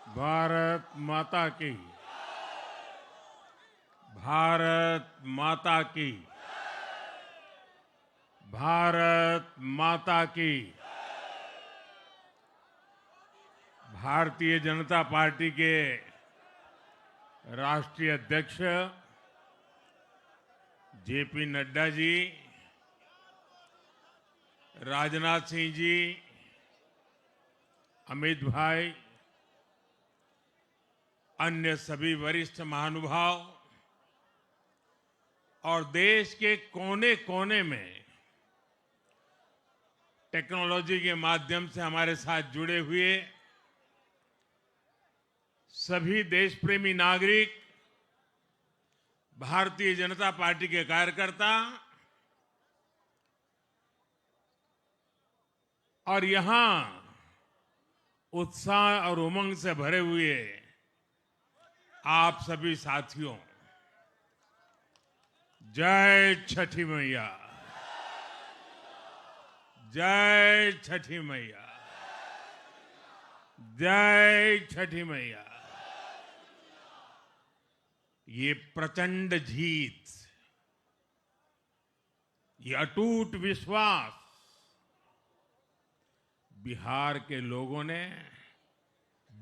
भारत माता की। भारत माता की। भारत माता की। भारतीय जनता पार्टी के राष्ट्रीय अध्यक्ष जेपी नड्डा जी, राजनाथ सिंह जी, अमित भाई, अन्य सभी वरिष्ठ महानुभाव और देश के कोने कोने में टेक्नोलॉजी के माध्यम से हमारे साथ जुड़े हुए सभी देशप्रेमी नागरिक, भारतीय जनता पार्टी के कार्यकर्ता और यहां उत्साह और उमंग से भरे हुए आप सभी साथियों, जय छठी मैया। जय छठी मैया। जय छठी मैया। ये प्रचंड जीत, ये अटूट विश्वास बिहार के लोगों ने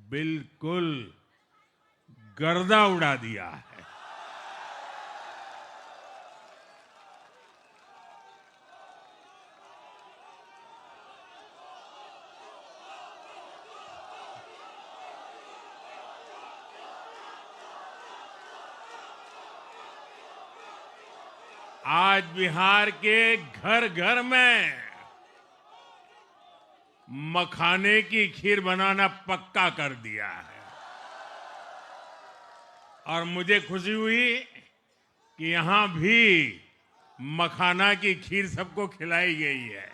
बिल्कुल गर्दा उड़ा दिया है। आज बिहार के घर घर में मखाने की खीर बनाना पक्का कर दिया है और मुझे खुशी हुई कि यहां भी मखाना की खीर सबको खिलाई गई है।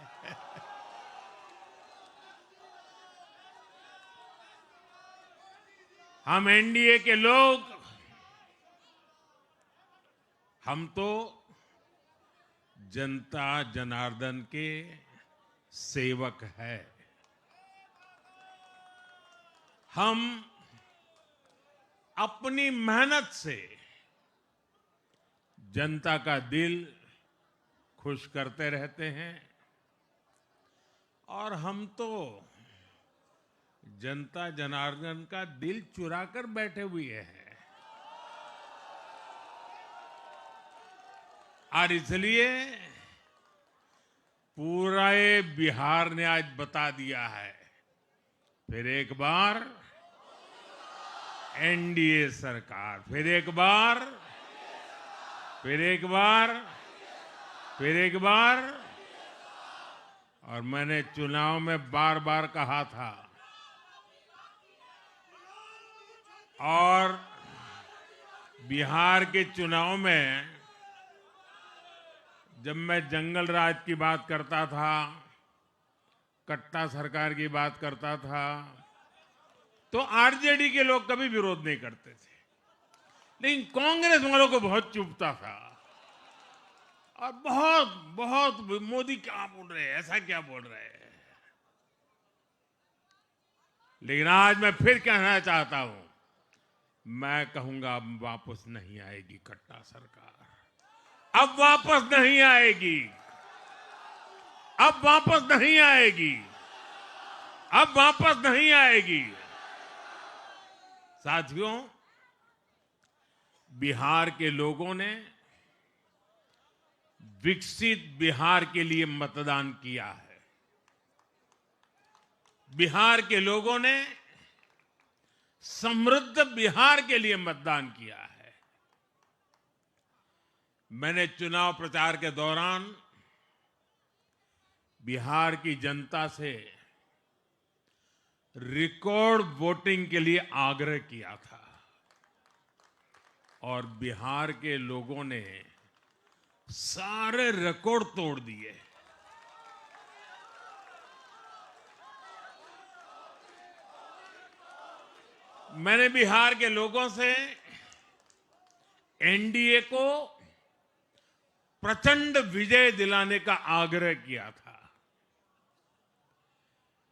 हम एनडीए के लोग, हम तो जनता जनार्दन के सेवक है। हम अपनी मेहनत से जनता का दिल खुश करते रहते हैं और हम तो जनता जनार्दन का दिल चुरा कर बैठे हुए हैं। और इसलिए पूरा ये बिहार ने आज बता दिया है, फिर एक बार एनडीए सरकार, फिर एक बार, फिर एक बार, फिर एक बार। और मैंने चुनाव में बार बार कहा था और बिहार के चुनाव में जब मैं जंगल राज की बात करता था, कट्टा सरकार की बात करता था, तो आरजेडी के लोग कभी विरोध नहीं करते थे, लेकिन कांग्रेस वालों को बहुत चुभता था और बहुत बहुत मोदी क्या बोल रहे हैं, ऐसा क्या बोल रहे हैं। लेकिन आज मैं फिर कहना चाहता हूं, मैं कहूंगा अब वापस नहीं आएगी कट्टा सरकार, अब वापस नहीं आएगी, अब वापस नहीं आएगी, अब वापस नहीं आएगी। साथियों, बिहार के लोगों ने विकसित बिहार के लिए मतदान किया है। बिहार के लोगों ने समृद्ध बिहार के लिए मतदान किया है। मैंने चुनाव प्रचार के दौरान बिहार की जनता से रिकॉर्ड वोटिंग के लिए आग्रह किया था और बिहार के लोगों ने सारे रिकॉर्ड तोड़ दिए। मैंने बिहार के लोगों से एनडीए को प्रचंड विजय दिलाने का आग्रह किया था।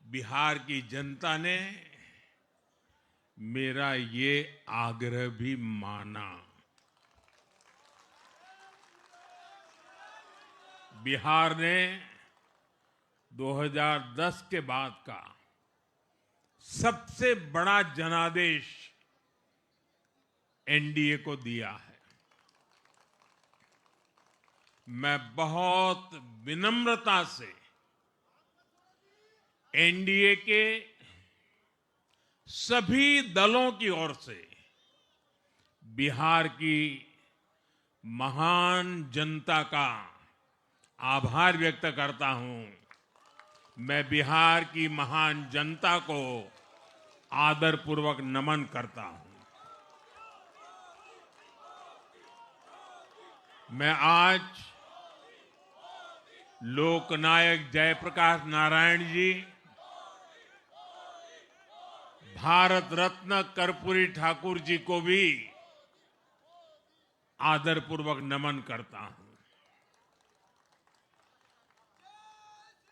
बिहार की जनता ने मेरा ये आग्रह भी माना। बिहार ने 2010 के बाद का सबसे बड़ा जनादेश एनडीए को दिया है। मैं बहुत विनम्रता से एनडीए के सभी दलों की ओर से बिहार की महान जनता का आभार व्यक्त करता हूं। मैं बिहार की महान जनता को आदरपूर्वक नमन करता हूं। मैं आज लोकनायक जयप्रकाश नारायण जी, भारत रत्न कर्पूरी ठाकुर जी को भी आदरपूर्वक नमन करता हूं।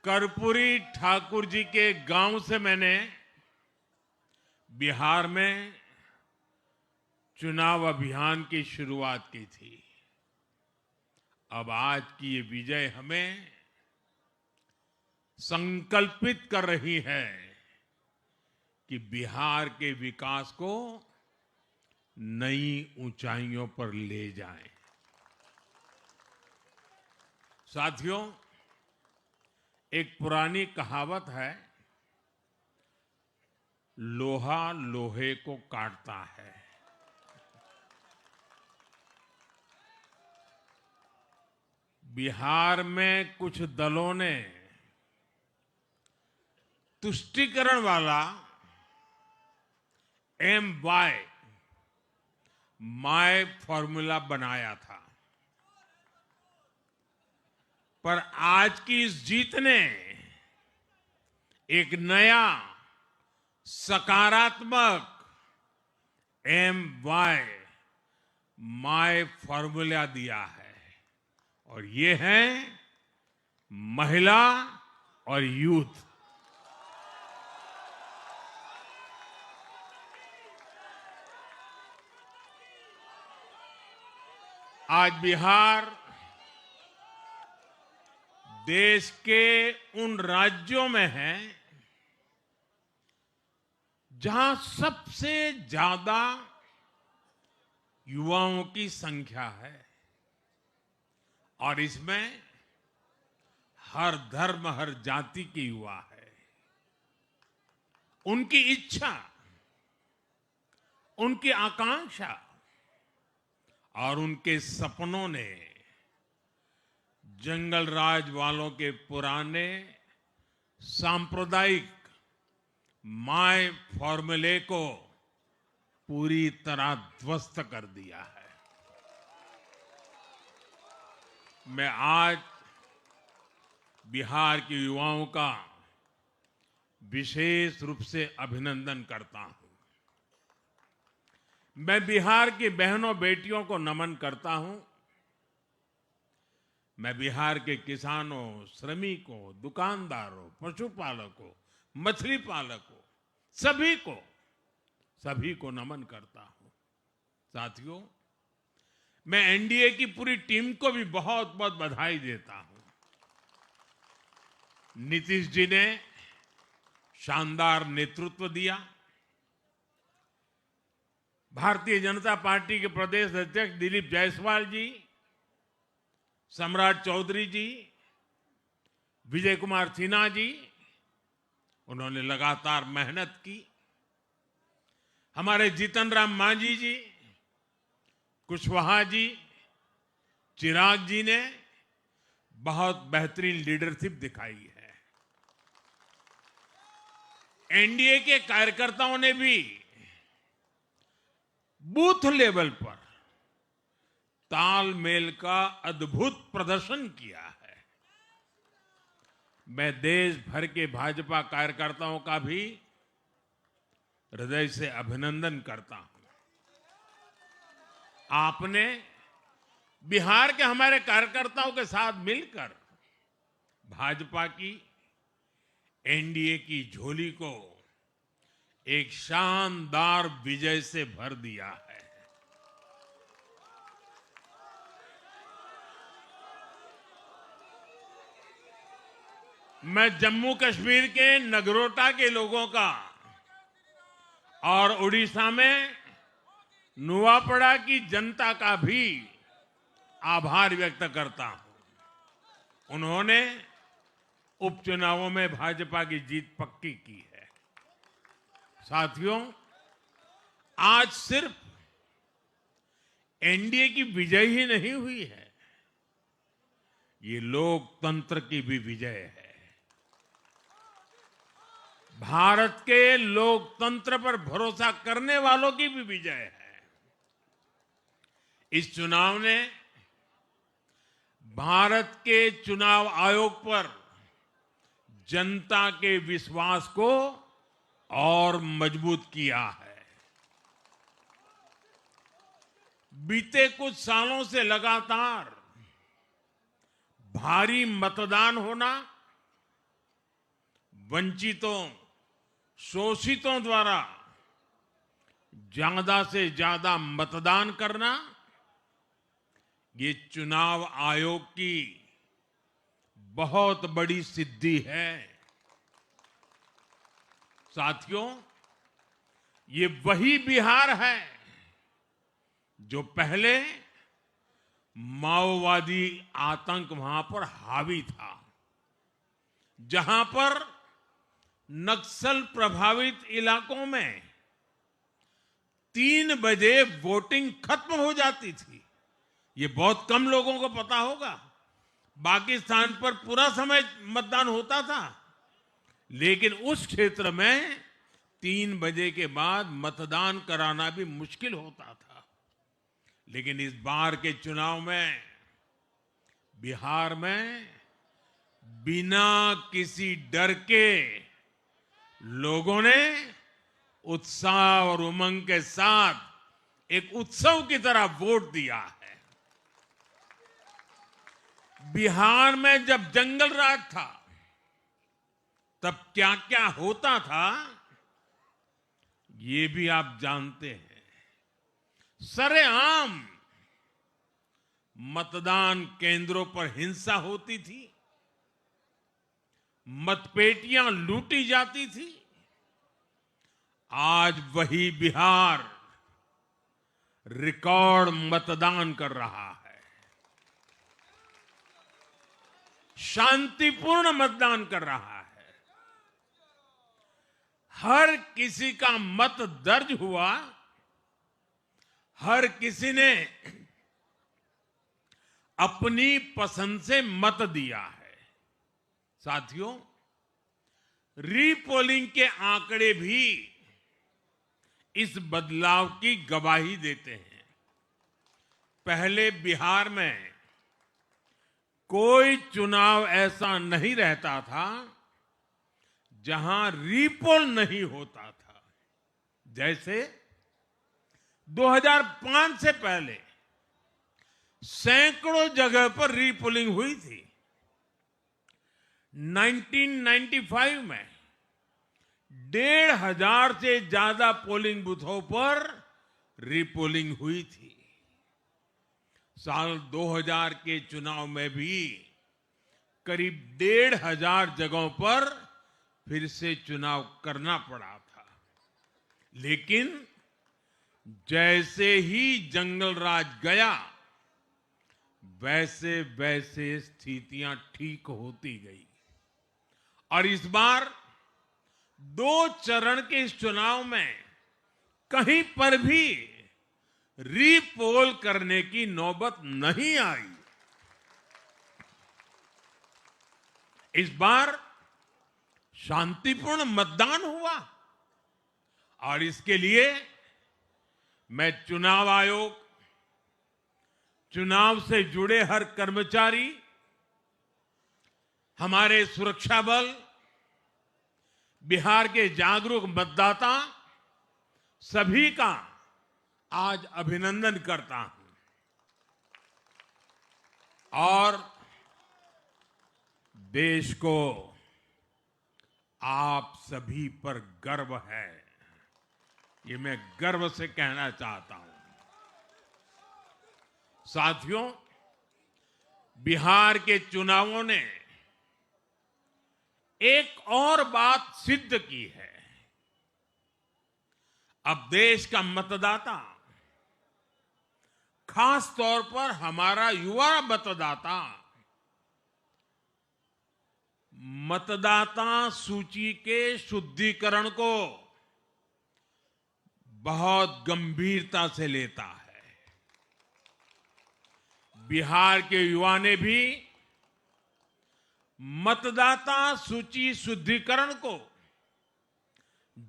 कर्पूरी ठाकुर जी के गांव से मैंने बिहार में चुनाव अभियान की शुरुआत की थी। अब आज की ये विजय हमें संकल्पित कर रही है कि बिहार के विकास को नई ऊंचाइयों पर ले जाएं। साथियों, एक पुरानी कहावत है, लोहा लोहे को काटता है। बिहार में कुछ दलों ने तुष्टीकरण वाला माय फॉर्मूला बनाया था, पर आज की इस जीत ने एक नया सकारात्मक माय फॉर्मूला दिया है, और ये है महिला और यूथ। आज बिहार देश के उन राज्यों में है जहां सबसे ज्यादा युवाओं की संख्या है, और इसमें हर धर्म हर जाति के युवा है। उनकी इच्छा, उनकी आकांक्षा और उनके सपनों ने जंगल राज वालों के पुराने सांप्रदायिक माय फॉर्मूले को पूरी तरह ध्वस्त कर दिया है। मैं आज बिहार के युवाओं का विशेष रूप से अभिनंदन करता हूं। मैं बिहार की बहनों बेटियों को नमन करता हूं। मैं बिहार के किसानों, श्रमिकों, दुकानदारों, पशुपालकों, मछली पालकों, सभी को नमन करता हूं। साथियों, मैं एनडीए की पूरी टीम को भी बहुत बहुत बधाई देता हूं। नीतीश जी ने शानदार नेतृत्व दिया। भारतीय जनता पार्टी के प्रदेश अध्यक्ष दिलीप जायसवाल जी, सम्राट चौधरी जी, विजय कुमार सिन्हा जी, उन्होंने लगातार मेहनत की। हमारे जीतन राम मांझी जी, कुशवाहा जी, चिराग जी ने बहुत बेहतरीन लीडरशिप दिखाई है। एनडीए के कार्यकर्ताओं ने भी बूथ लेवल पर तालमेल का अद्भुत प्रदर्शन किया है। मैं देश भर के भाजपा कार्यकर्ताओं का भी हृदय से अभिनंदन करता हूं। आपने बिहार के हमारे कार्यकर्ताओं के साथ मिलकर भाजपा की एनडीए की झोली को एक शानदार विजय से भर दिया है। मैं जम्मू कश्मीर के नगरोटा के लोगों का और उड़ीसा में नुआपड़ा की जनता का भी आभार व्यक्त करता हूं। उन्होंने उपचुनावों में भाजपा की जीत पक्की की है। साथियों, आज सिर्फ एनडीए की विजय ही नहीं हुई है, ये लोकतंत्र की भी विजय है। भारत के लोकतंत्र पर भरोसा करने वालों की भी विजय है। इस चुनाव ने भारत के चुनाव आयोग पर जनता के विश्वास को और मजबूत किया है। बीते कुछ सालों से लगातार भारी मतदान होना, वंचितों, शोषितों द्वारा ज्यादा से ज्यादा मतदान करना, ये चुनाव आयोग की बहुत बड़ी सिद्धि है। साथियों, ये वही बिहार है जो पहले माओवादी आतंक वहां पर हावी था, जहां पर नक्सल प्रभावित इलाकों में 3 बजे वोटिंग खत्म हो जाती थी। ये बहुत कम लोगों को पता होगा। बाकी स्थान पर पूरा समय मतदान होता था, लेकिन उस क्षेत्र में 3 बजे के बाद मतदान कराना भी मुश्किल होता था। लेकिन इस बार के चुनाव में बिहार में बिना किसी डर के लोगों ने उत्साह और उमंग के साथ एक उत्सव की तरह वोट दिया है। बिहार में जब जंगल राज था, तब क्या क्या होता था, ये भी आप जानते हैं। सरेआम मतदान केंद्रों पर हिंसा होती थी, मतपेटियां लूटी जाती थी। आज वही बिहार रिकॉर्ड मतदान कर रहा है, शांतिपूर्ण मतदान कर रहा है। हर किसी का मत दर्ज हुआ, हर किसी ने अपनी पसंद से मत दिया है। साथियों, रीपोलिंग के आंकड़े भी इस बदलाव की गवाही देते हैं। पहले बिहार में कोई चुनाव ऐसा नहीं रहता था जहां रीपोल नहीं होता था। जैसे 2005 से पहले सैकड़ों जगह पर रीपोलिंग हुई थी। 1995 में 1,500 से ज्यादा पोलिंग बूथों पर रीपोलिंग हुई थी। साल 2000 के चुनाव में भी करीब 1,500 जगहों पर फिर से चुनाव करना पड़ा था। लेकिन जैसे ही जंगल राज गया, वैसे वैसे स्थितियां ठीक होती गई। और इस बार 2 चरण के इस चुनाव में कहीं पर भी रीपोल करने की नौबत नहीं आई। इस बार शांतिपूर्ण मतदान हुआ और इसके लिए मैं चुनाव आयोग, चुनाव से जुड़े हर कर्मचारी, हमारे सुरक्षा बल, बिहार के जागरूक मतदाता, सभी का आज अभिनंदन करता हूं। और देश को आप सभी पर गर्व है। ये मैं गर्व से कहना चाहता हूं। साथियों, बिहार के चुनावों ने एक और बात सिद्ध की है। अब देश का मतदाता, खास तौर पर हमारा युवा मतदाता, मतदाता सूची के शुद्धिकरण को बहुत गंभीरता से लेता है। बिहार के युवा ने भी मतदाता सूची शुद्धिकरण को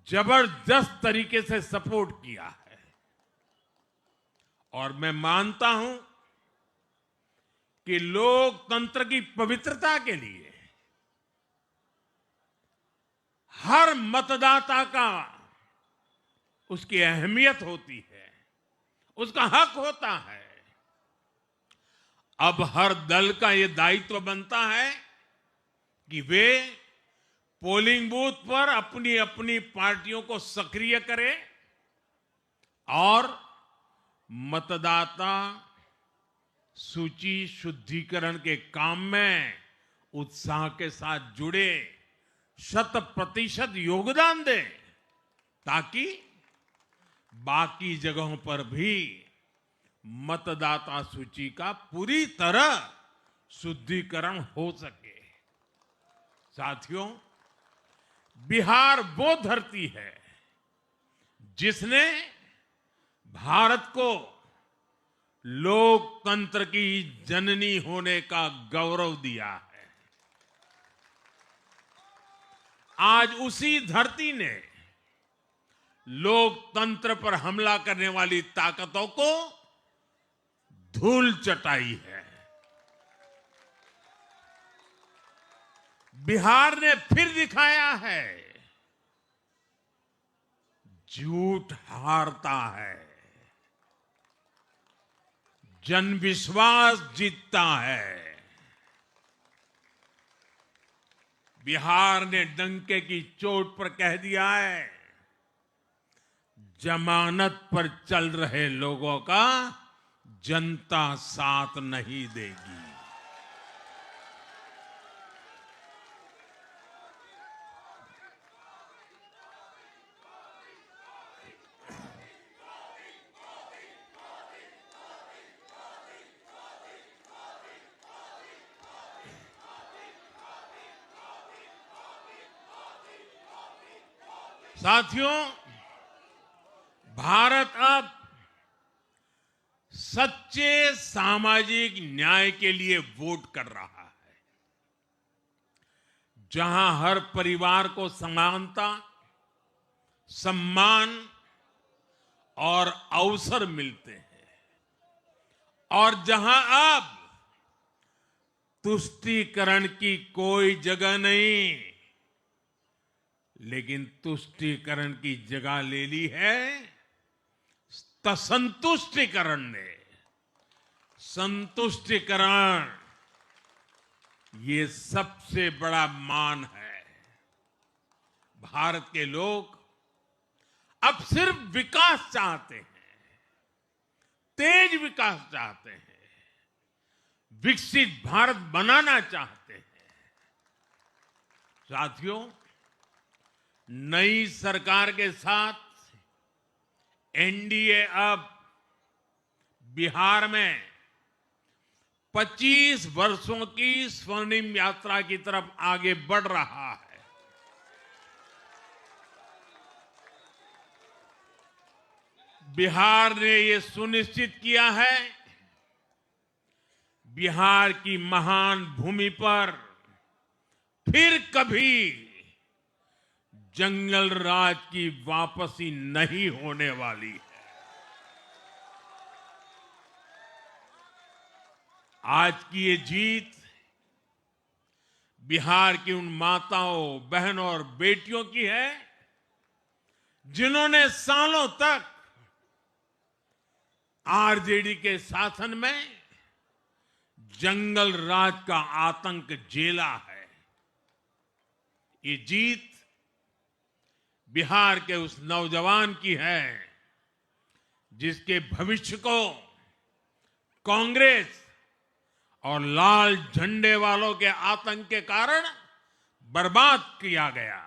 जबरदस्त तरीके से सपोर्ट किया है और मैं मानता हूं कि लोकतंत्र की पवित्रता के लिए हर मतदाता का उसकी अहमियत होती है, उसका हक होता है। अब हर दल का यह दायित्व बनता है कि वे पोलिंग बूथ पर अपनी अपनी पार्टियों को सक्रिय करें और मतदाता सूची शुद्धिकरण के काम में उत्साह के साथ जुड़े, 100% योगदान दें, ताकि बाकी जगहों पर भी मतदाता सूची का पूरी तरह शुद्धिकरण हो सके। साथियों, बिहार वो धरती है जिसने भारत को लोकतंत्र की जननी होने का गौरव दिया है। आज उसी धरती ने लोकतंत्र पर हमला करने वाली ताकतों को धूल चटाई है। बिहार ने फिर दिखाया है, झूठ हारता है, जनविश्वास जीतता है। बिहार ने डंके की चोट पर कह दिया है, जमानत पर चल रहे लोगों का जनता साथ नहीं देगी। साथियों, भारत अब सच्चे सामाजिक न्याय के लिए वोट कर रहा है, जहां हर परिवार को समानता, सम्मान और अवसर मिलते हैं और जहां अब तुष्टीकरण की कोई जगह नहीं, लेकिन तुष्टीकरण की जगह ले ली है संतुष्टीकरण ने। संतुष्टीकरण ये सबसे बड़ा मान है। भारत के लोग अब सिर्फ विकास चाहते हैं, तेज विकास चाहते हैं, विकसित भारत बनाना चाहते हैं। साथियों, नई सरकार के साथ एनडीए अब बिहार में 25 वर्षों की स्वर्णिम यात्रा की तरफ आगे बढ़ रहा है। बिहार ने ये सुनिश्चित किया है, बिहार की महान भूमि पर फिर कभी जंगल राज की वापसी नहीं होने वाली है। आज की ये जीत बिहार की उन माताओं, बहनों और बेटियों की है जिन्होंने सालों तक आरजेडी के शासन में जंगल राज का आतंक झेला है। ये जीत बिहार के उस नौजवान की है जिसके भविष्य को कांग्रेस और लाल झंडे वालों के आतंक के कारण बर्बाद किया गया।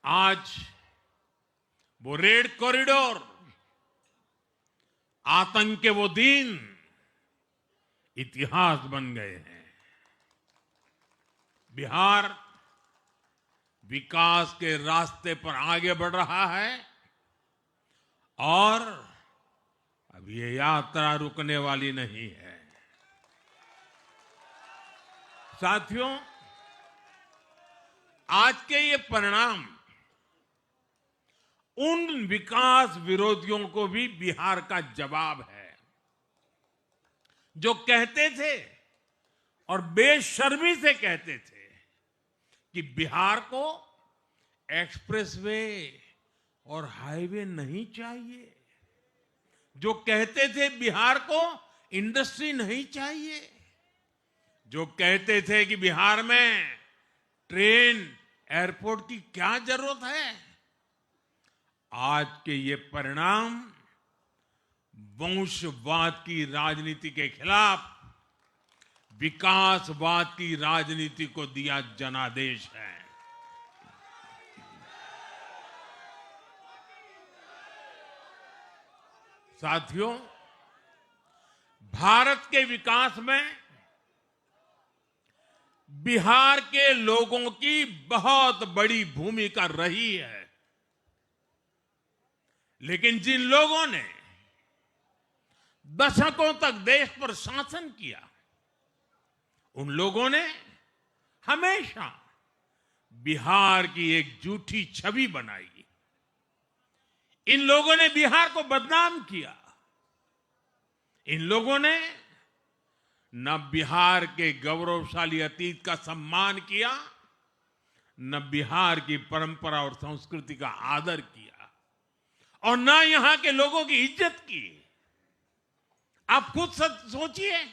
आज वो रेड कॉरिडोर, आतंक के वो दिन इतिहास बन गए हैं। बिहार विकास के रास्ते पर आगे बढ़ रहा है और अब ये यात्रा रुकने वाली नहीं है। साथियों, आज के ये परिणाम उन विकास विरोधियों को भी बिहार का जवाब है जो कहते थे और बेशर्मी से कहते थे कि बिहार को एक्सप्रेसवे और हाईवे नहीं चाहिए, जो कहते थे बिहार को इंडस्ट्री नहीं चाहिए, जो कहते थे कि बिहार में ट्रेन एयरपोर्ट की क्या जरूरत है। आज के ये परिणाम वंशवाद की राजनीति के खिलाफ विकासवाद की राजनीति को दिया जनादेश है। साथियों, भारत के विकास में बिहार के लोगों की बहुत बड़ी भूमिका रही है, लेकिन जिन लोगों ने दशकों तक देश पर शासन किया, उन लोगों ने हमेशा बिहार की एक झूठी छवि बनाई। इन लोगों ने बिहार को बदनाम किया। इन लोगों ने न बिहार के गौरवशाली अतीत का सम्मान किया, न बिहार की परंपरा और संस्कृति का आदर किया, और न यहां के लोगों की इज्जत की। आप खुद सोचिए,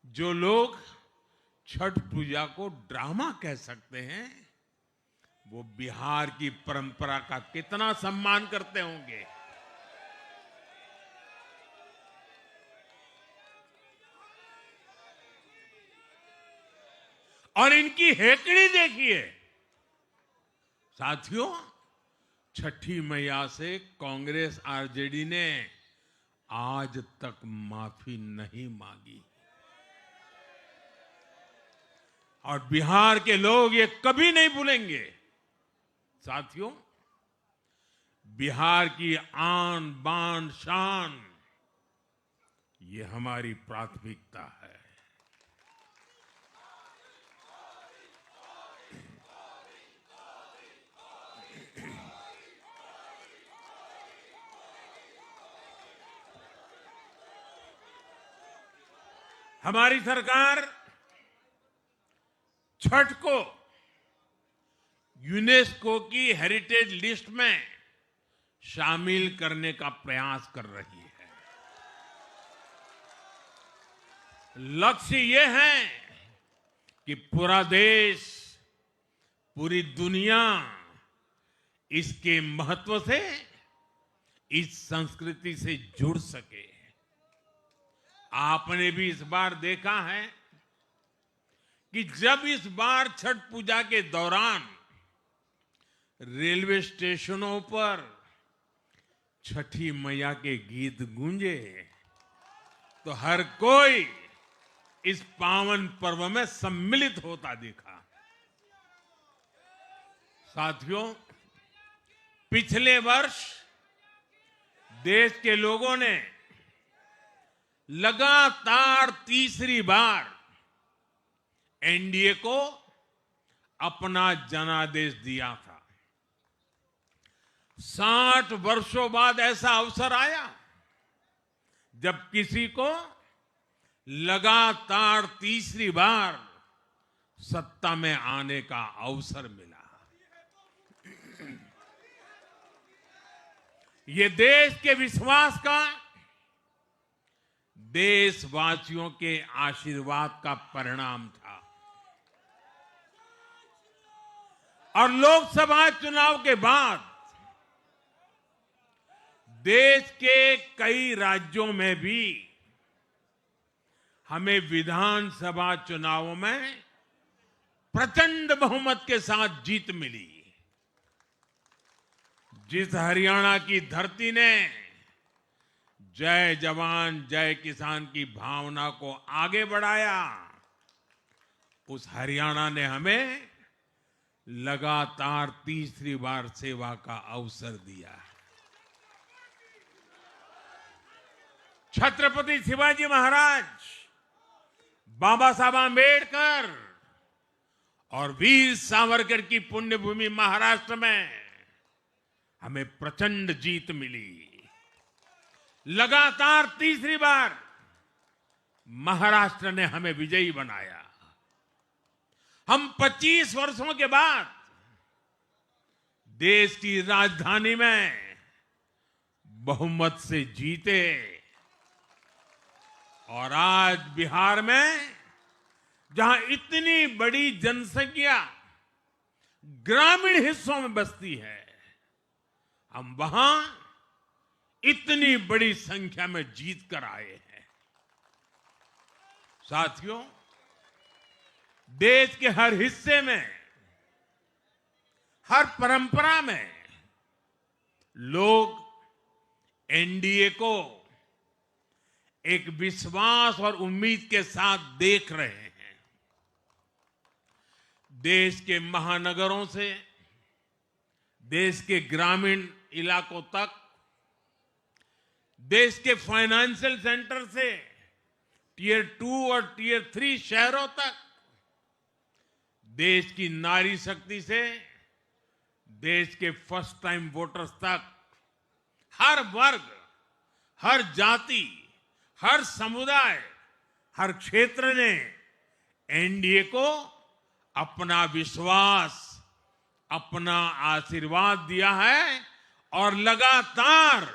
जो लोग छठ पूजा को ड्रामा कह सकते हैं, वो बिहार की परंपरा का कितना सम्मान करते होंगे। और इनकी हेकड़ी देखिए। साथियों, छठी मैया से कांग्रेस आरजेडी ने आज तक माफी नहीं मांगी, और बिहार के लोग ये कभी नहीं भूलेंगे। साथियों, बिहार की आन बान शान, ये हमारी प्राथमिकता है। हमारी सरकार छठ को यूनेस्को की हेरिटेज लिस्ट में शामिल करने का प्रयास कर रही है। लक्ष्य ये है कि पूरा देश, पूरी दुनिया इसके महत्व से, इस संस्कृति से जुड़ सके। आपने भी इस बार देखा है कि जब इस बार छठ पूजा के दौरान रेलवे स्टेशनों पर छठी मैया के गीत गूंजे, तो हर कोई इस पावन पर्व में सम्मिलित होता दिखा। साथियों, पिछले वर्ष देश के लोगों ने लगातार तीसरी बार एनडीए को अपना जनादेश दिया था। 60 वर्षों बाद ऐसा अवसर आया जब किसी को लगातार तीसरी बार सत्ता में आने का अवसर मिला। ये देश के विश्वास का, देशवासियों के आशीर्वाद का परिणाम था। और लोकसभा चुनाव के बाद देश के कई राज्यों में भी हमें विधानसभा चुनावों में प्रचंड बहुमत के साथ जीत मिली। जिस हरियाणा की धरती ने जय जवान जय किसान की भावना को आगे बढ़ाया, उस हरियाणा ने हमें लगातार तीसरी बार सेवा का अवसर दिया। छत्रपति शिवाजी महाराज, बाबा साहब आंबेडकर और वीर सावरकर की पुण्यभूमि महाराष्ट्र में हमें प्रचंड जीत मिली। लगातार तीसरी बार महाराष्ट्र ने हमें विजयी बनाया। हम 25 वर्षों के बाद देश की राजधानी में बहुमत से जीते और आज बिहार में जहां इतनी बड़ी जनसंख्या ग्रामीण हिस्सों में बसती है, हम वहां इतनी बड़ी संख्या में जीत कर आए हैं। साथियों, देश के हर हिस्से में, हर परंपरा में लोग एनडीए को एक विश्वास और उम्मीद के साथ देख रहे हैं। देश के महानगरों से देश के ग्रामीण इलाकों तक, देश के फाइनेंशियल सेंटर से टियर 2 और टियर 3 शहरों तक, देश की नारी शक्ति से देश के फर्स्ट टाइम वोटर्स तक, हर वर्ग, हर जाति, हर समुदाय, हर क्षेत्र ने एनडीए को अपना विश्वास, अपना आशीर्वाद दिया है और लगातार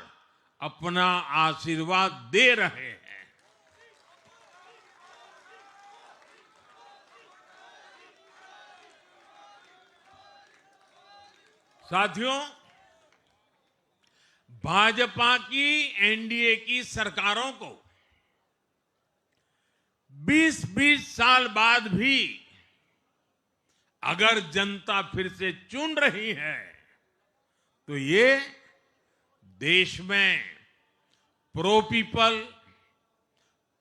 अपना आशीर्वाद दे रहे हैं। साथियों, भाजपा की एनडीए की सरकारों को 20-20 साल बाद भी अगर जनता फिर से चुन रही है तो ये देश में pro people,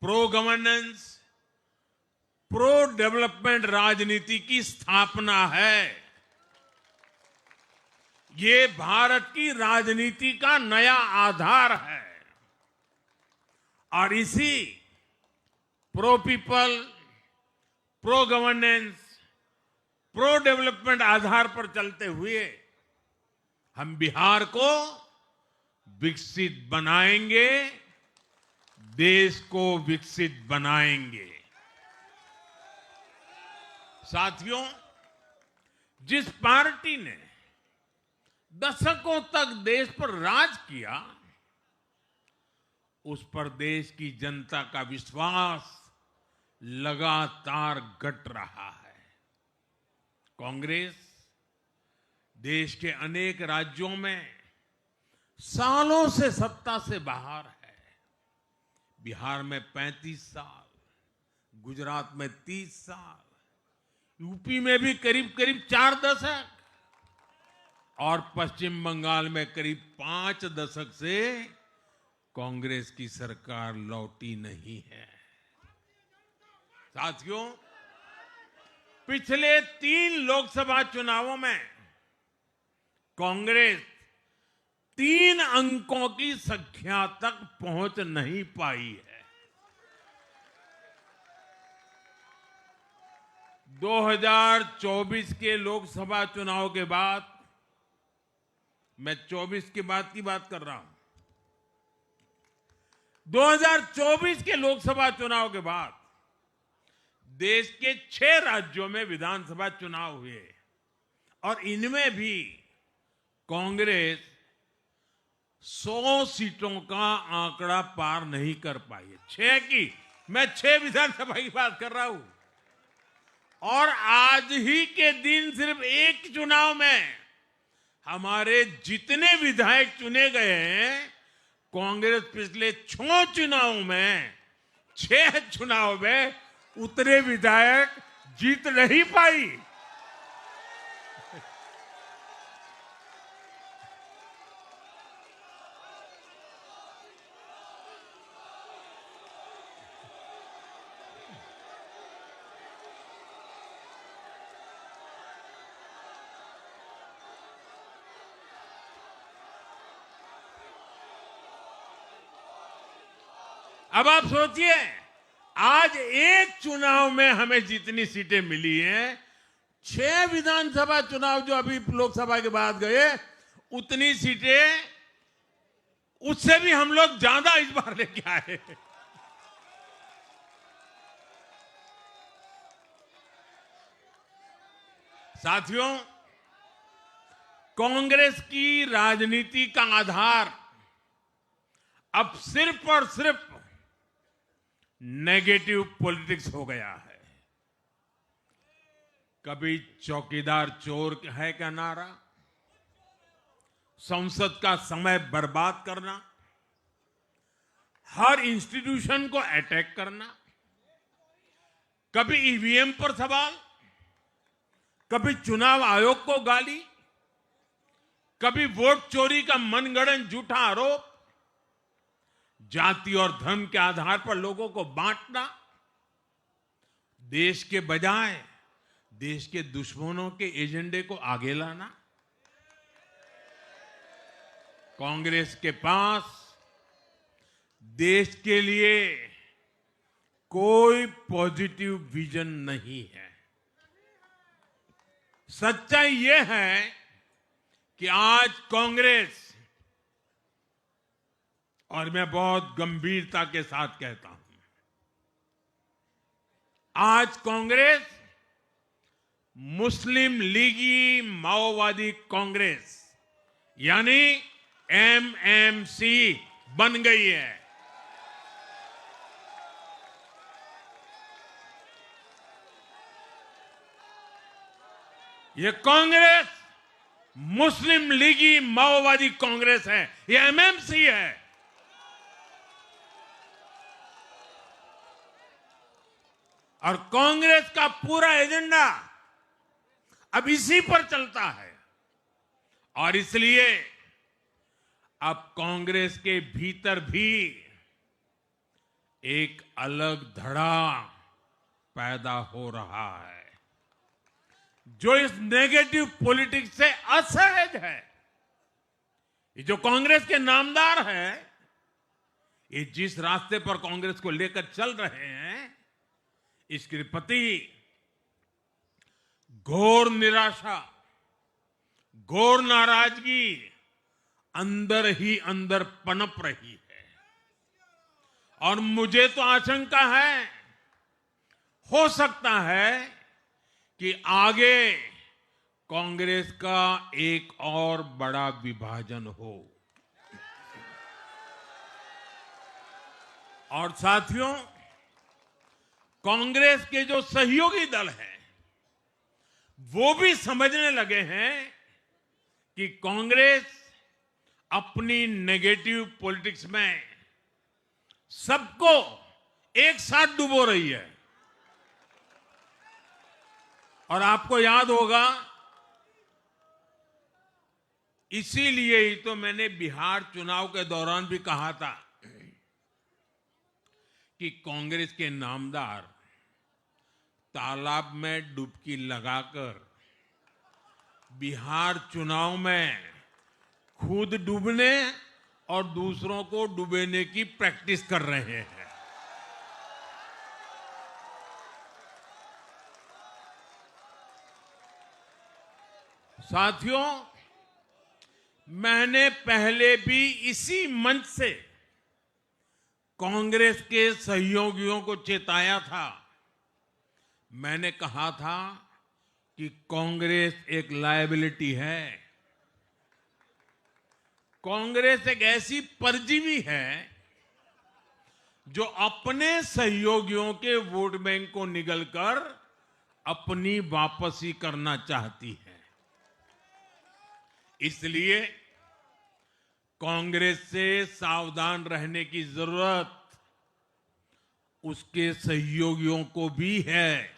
pro governance, pro development राजनीति की स्थापना है। ये भारत की राजनीति का नया आधार है और इसी pro people, pro governance, pro development आधार पर चलते हुए हम बिहार को विकसित बनाएंगे, देश को विकसित बनाएंगे। साथियों, जिस पार्टी ने दशकों तक देश पर राज किया, उस पर देश की जनता का विश्वास लगातार घट रहा है। कांग्रेस देश के अनेक राज्यों में सालों से सत्ता से बाहर है। बिहार में 35 साल, गुजरात में 30 साल, यूपी में भी करीब करीब 4 दशक और पश्चिम बंगाल में करीब 5 दशक से कांग्रेस की सरकार लौटी नहीं है। साथियों, पिछले 3 लोकसभा चुनावों में कांग्रेस 3 अंकों की संख्या तक पहुंच नहीं पाई है। 2024 के लोकसभा चुनाव के बाद, मैं 24 के बाद की बात कर रहा हूं, 2024 के लोकसभा चुनाव के बाद देश के 6 राज्यों में विधानसभा चुनाव हुए और इनमें भी कांग्रेस 100 सीटों का आंकड़ा पार नहीं कर पाई है। 6 की, मैं 6 विधानसभा की बात कर रहा हूं। और आज ही के दिन सिर्फ एक चुनाव में हमारे जितने विधायक चुने गए हैं, कांग्रेस पिछले 6 चुनाव में 6 चुनाव में उतने विधायक जीत नहीं पाई। अब आप सोचिए, आज एक चुनाव में हमें जितनी सीटें मिली हैं, 6 विधानसभा चुनाव जो अभी लोकसभा के बाद गए, उतनी सीटें उससे भी हम लोग ज्यादा इस बार लेके आए। साथियों, कांग्रेस की राजनीति का आधार अब सिर्फ और सिर्फ नेगेटिव पॉलिटिक्स हो गया है। कभी चौकीदार चोर है का नारा, संसद का समय बर्बाद करना, हर इंस्टीट्यूशन को अटैक करना, कभी ईवीएम पर सवाल, कभी चुनाव आयोग को गाली, कभी वोट चोरी का मनगढ़ंत झूठा आरोप, जाति और धर्म के आधार पर लोगों को बांटना, देश के बजाय देश के दुश्मनों के एजेंडे को आगे लाना। कांग्रेस के पास देश के लिए कोई पॉजिटिव विजन नहीं है। सच्चाई यह है कि आज कांग्रेस, और मैं बहुत गंभीरता के साथ कहता हूं, आज कांग्रेस मुस्लिम लीगी माओवादी कांग्रेस यानी एमएमसी बन गई है। ये कांग्रेस मुस्लिम लीगी माओवादी कांग्रेस है, ये एमएमसी है। और कांग्रेस का पूरा एजेंडा अब इसी पर चलता है। और इसलिए अब कांग्रेस के भीतर भी एक अलग धड़ा पैदा हो रहा है, जो इस नेगेटिव पॉलिटिक्स से असहज है। ये जो कांग्रेस के नामदार हैं, ये जिस रास्ते पर कांग्रेस को लेकर चल रहे हैं, इसके प्रति घोर निराशा, घोर नाराजगी अंदर ही अंदर पनप रही है। और मुझे तो आशंका है, हो सकता है कि आगे कांग्रेस का एक और बड़ा विभाजन हो। और साथियों, कांग्रेस के जो सहयोगी दल हैं, वो भी समझने लगे हैं कि कांग्रेस अपनी नेगेटिव पॉलिटिक्स में सबको एक साथ डुबो रही है। और आपको याद होगा, इसीलिए ही तो मैंने बिहार चुनाव के दौरान भी कहा था कि कांग्रेस के नामदार तालाब में डुबकी लगाकर बिहार चुनाव में खुद डूबने और दूसरों को डुबोने की प्रैक्टिस कर रहे हैं। साथियों, मैंने पहले भी इसी मंच से कांग्रेस के सहयोगियों को चेताया था। मैंने कहा था कि कांग्रेस एक लायबिलिटी है, कांग्रेस एक ऐसी परजीवी है जो अपने सहयोगियों के वोट बैंक को निगलकर अपनी वापसी करना चाहती है। इसलिए कांग्रेस से सावधान रहने की जरूरत उसके सहयोगियों को भी है।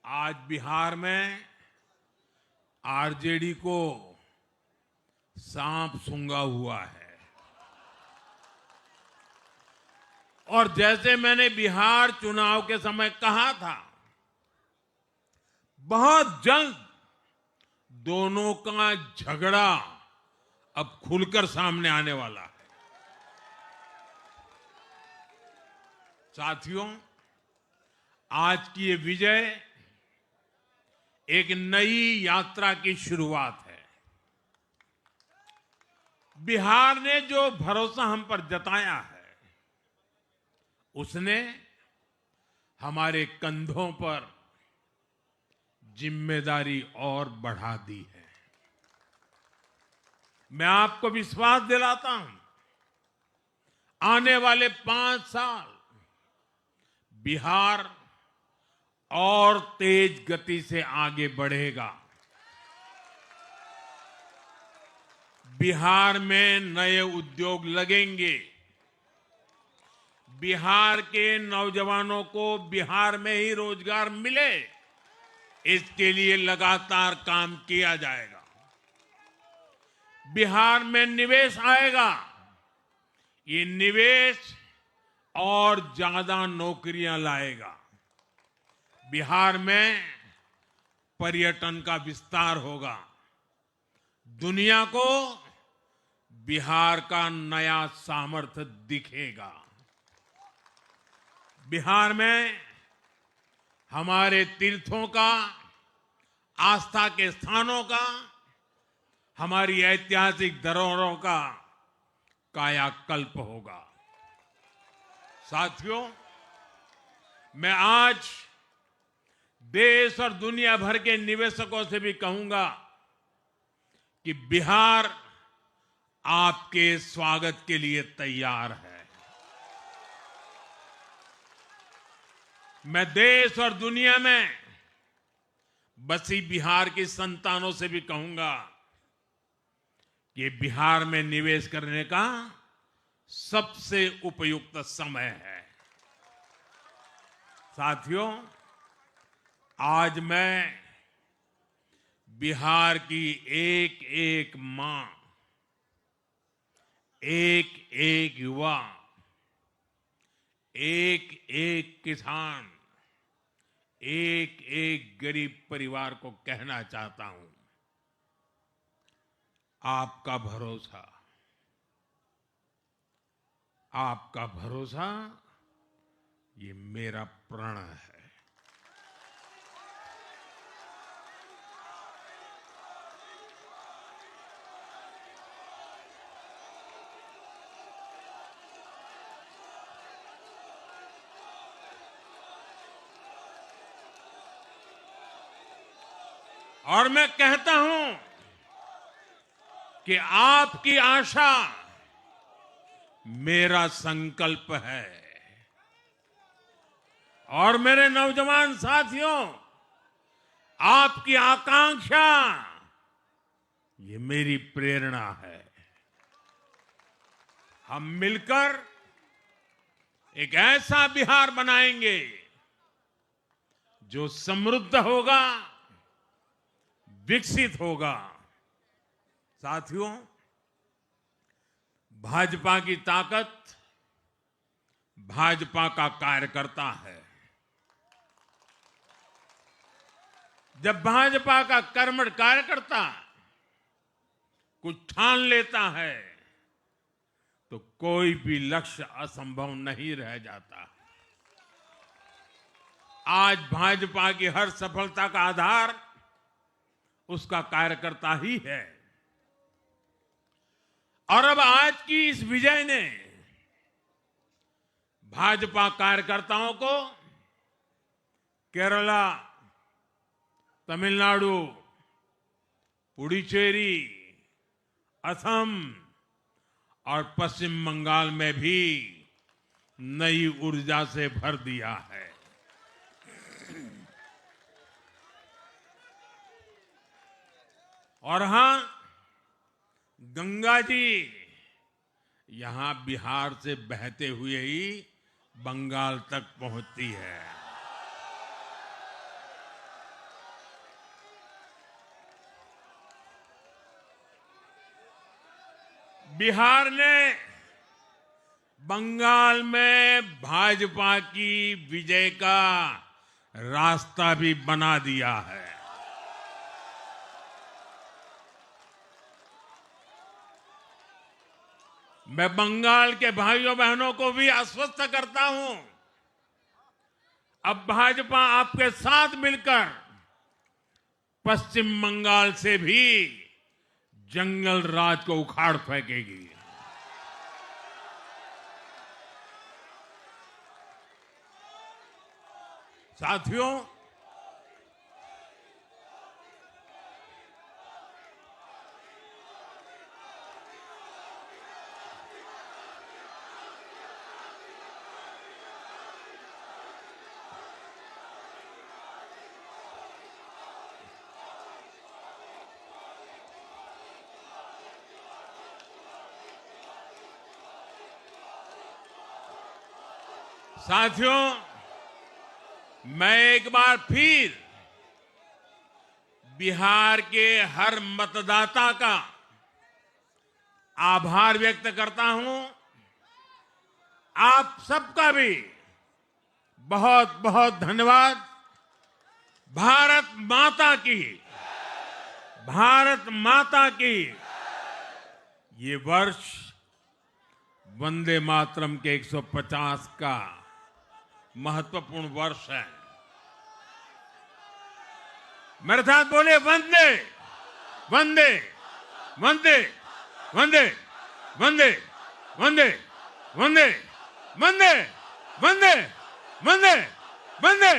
आज बिहार में आरजेडी को सांप सूंघा हुआ है और जैसे मैंने बिहार चुनाव के समय कहा था, बहुत जल्द दोनों का झगड़ा अब खुलकर सामने आने वाला है। साथियों, आज की ये विजय एक नई यात्रा की शुरुआत है। बिहार ने जो भरोसा हम पर जताया है, उसने हमारे कंधों पर जिम्मेदारी और बढ़ा दी है। मैं आपको विश्वास दिलाता हूं, आने वाले 5 साल बिहार और तेज गति से आगे बढ़ेगा। बिहार में नए उद्योग लगेंगे। बिहार के नौजवानों को बिहार में ही रोजगार मिले, इसके लिए लगातार काम किया जाएगा। बिहार में निवेश आएगा। ये निवेश और ज्यादा नौकरियां लाएगा। बिहार में पर्यटन का विस्तार होगा। दुनिया को बिहार का नया सामर्थ्य दिखेगा। बिहार में हमारे तीर्थों का, आस्था के स्थानों का, हमारी ऐतिहासिक धरोहरों का कायाकल्प होगा। साथियों, मैं आज देश और दुनिया भर के निवेशकों से भी कहूंगा कि बिहार आपके स्वागत के लिए तैयार है। मैं देश और दुनिया में बसी बिहार की संतानों से भी कहूंगा कि बिहार में निवेश करने का सबसे उपयुक्त समय है। साथियों, आज मैं बिहार की एक एक मां, एक एक युवा, एक एक किसान, एक एक गरीब परिवार को कहना चाहता हूं, आपका भरोसा, आपका भरोसा ये मेरा प्रण है। और मैं कहता हूं कि आपकी आशा मेरा संकल्प है। और मेरे नौजवान साथियों, आपकी आकांक्षा ये मेरी प्रेरणा है। हम मिलकर एक ऐसा बिहार बनाएंगे जो समृद्ध होगा, विकसित होगा। साथियों, भाजपा की ताकत भाजपा का कार्यकर्ता है। जब भाजपा का कर्मठ कार्यकर्ता कुछ ठान लेता है तो कोई भी लक्ष्य असंभव नहीं रह जाता। आज भाजपा की हर सफलता का आधार उसका कार्यकर्ता ही है। और अब आज की इस विजय ने भाजपा कार्यकर्ताओं को केरला, तमिलनाडु, पुडुचेरी, असम और पश्चिम बंगाल में भी नई ऊर्जा से भर दिया है। और हां, गंगा जी यहां बिहार से बहते हुए ही बंगाल तक पहुंचती है। बिहार ने बंगाल में भाजपा की विजय का रास्ता भी बना दिया है। मैं बंगाल के भाइयों बहनों को भी आश्वस्त करता हूं, अब भाजपा आपके साथ मिलकर पश्चिम बंगाल से भी जंगल राज को उखाड़ फेंकेगी। साथियों, साथियों, मैं एक बार फिर बिहार के हर मतदाता का आभार व्यक्त करता हूं। आप सबका भी बहुत बहुत धन्यवाद। भारत माता की, भारत माता की। ये वर्ष वंदे मातरम के 150 का महत्वपूर्ण वर्ष है। मेरे साथ बोले, वंदे वंदे वंदे वंदे वंदे वंदे वंदे वंदे वंदे वंदे वंदे